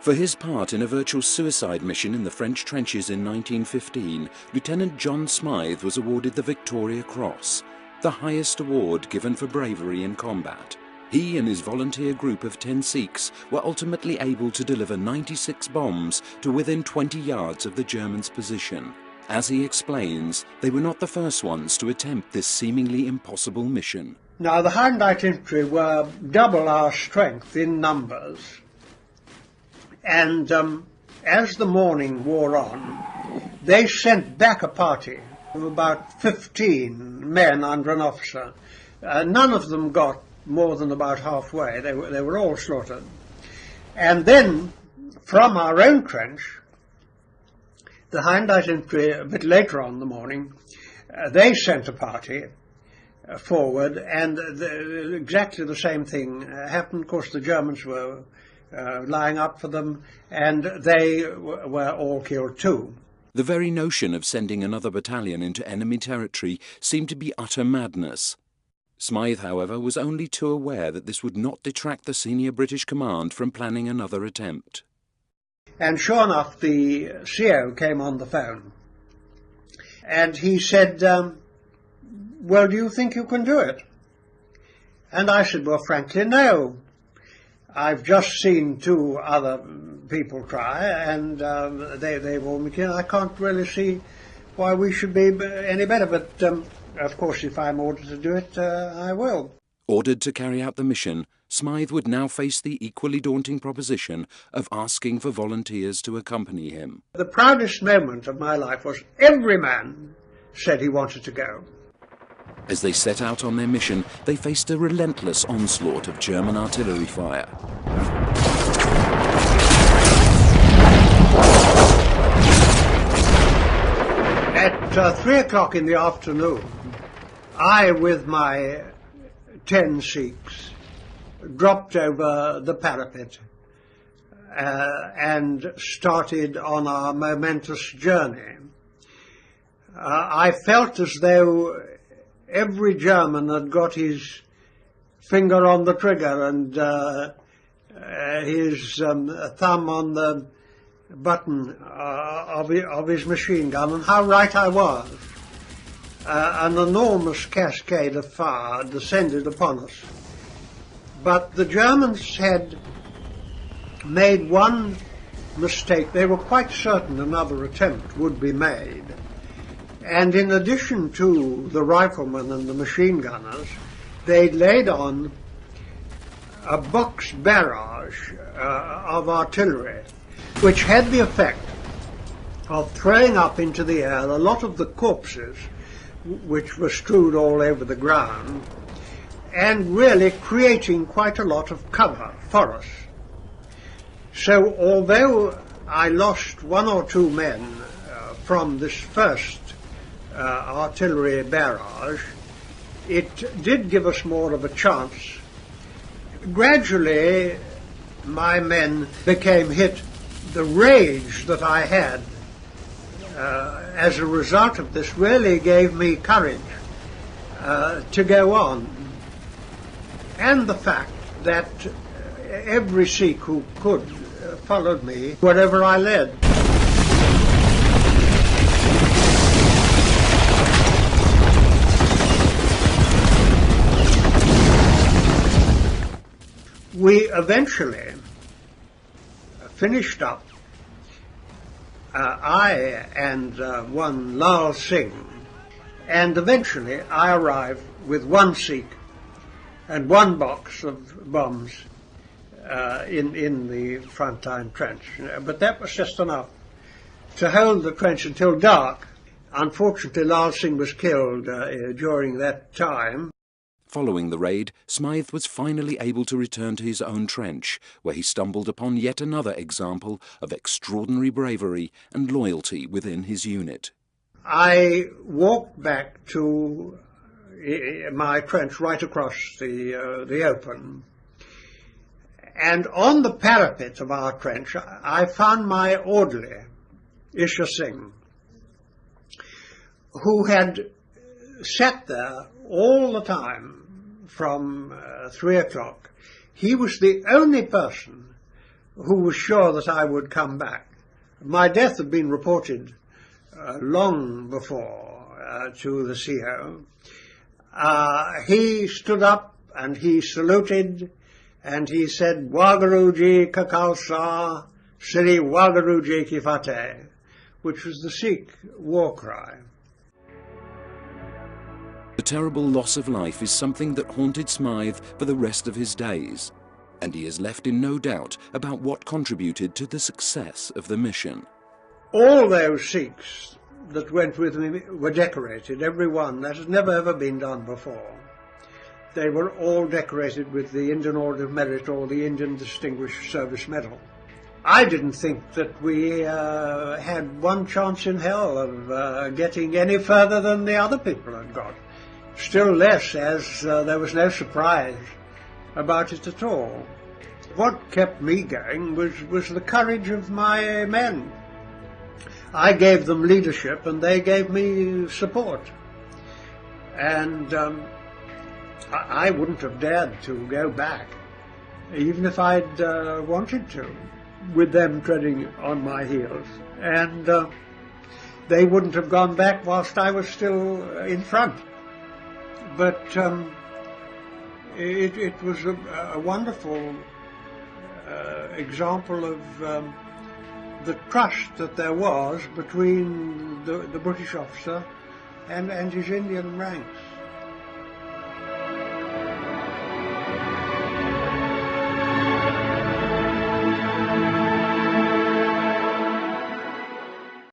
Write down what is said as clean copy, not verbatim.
For his part in a virtual suicide mission in the French trenches in 1915, Lieutenant John Smythe was awarded the Victoria Cross, the highest award given for bravery in combat. He and his volunteer group of 10 Sikhs were ultimately able to deliver 96 bombs to within 20 yards of the Germans' position. As he explains, they were not the first ones to attempt this seemingly impossible mission. Now, the Hagendite infantry were double our strength in numbers. And as the morning wore on, they sent back a party of about 15 men under an officer. None of them got more than about halfway. They were all slaughtered. And then, from our own trench, the Hagendite infantry, a bit later on in the morning, they sent a party forward, and exactly the same thing happened. Of course, the Germans were lying up for them, and they were all killed too. The very notion of sending another battalion into enemy territory seemed to be utter madness. Smythe, however, was only too aware that this would not detract the senior British command from planning another attempt. And sure enough, the CO came on the phone, and he said, well, do you think you can do it? And I said, well, frankly, no. I've just seen 2 other people try, and they've all been killed. I can't really see why we should be any better, but of course, if I'm ordered to do it, I will. Ordered to carry out the mission, Smythe would now face the equally daunting proposition of asking for volunteers to accompany him. The proudest moment of my life was every man said he wanted to go. As they set out on their mission, they faced a relentless onslaught of German artillery fire. At 3 o'clock in the afternoon, I, with my 10 Sikhs, dropped over the parapet and started on our momentous journey. I felt as though every German had got his finger on the trigger and his thumb on the button of his machine gun, and how right I was. An enormous cascade of fire descended upon us. But the Germans had made one mistake. They were quite certain another attempt would be made. And in addition to the riflemen and the machine gunners, they laid on a box barrage of artillery, which had the effect of throwing up into the air a lot of the corpses which were strewed all over the ground, and really creating quite a lot of cover for us. So although I lost 1 or 2 men from this first artillery barrage, it did give us more of a chance. Gradually, my men became hit. The rage that I had as a result of this really gave me courage to go on. And the fact that every Sikh who could followed me wherever I led. We eventually finished up, I and one Lal Singh, and eventually I arrived with 1 Sikh and 1 box of bombs in the front line trench. But that was just enough to hold the trench until dark. Unfortunately, Lal Singh was killed during that time. Following the raid, Smythe was finally able to return to his own trench, where he stumbled upon yet another example of extraordinary bravery and loyalty within his unit. I walked back to my trench right across the open, and on the parapet of our trench I found my orderly, Isha Singh, who had sat there all the time from 3 o'clock. He was the only person who was sure that I would come back. My death had been reported long before to the CEO. He stood up and he saluted and he said, "Wagaruji ka Khalsa, Sri Wagaruji ki Fateh," which was the Sikh war cry. The terrible loss of life is something that haunted Smythe for the rest of his days, and he is left in no doubt about what contributed to the success of the mission. All those Sikhs that went with me were decorated, every one. That has never ever been done before. They were all decorated with the Indian Order of Merit or the Indian Distinguished Service Medal. I didn't think that we had one chance in hell of getting any further than the other people had got. Still less, as there was no surprise about it at all. What kept me going was the courage of my men. I gave them leadership and they gave me support. And I wouldn't have dared to go back, even if I'd wanted to, with them treading on my heels. And they wouldn't have gone back whilst I was still in front. But it was a wonderful example of the trust that there was between the British officer and his Indian ranks.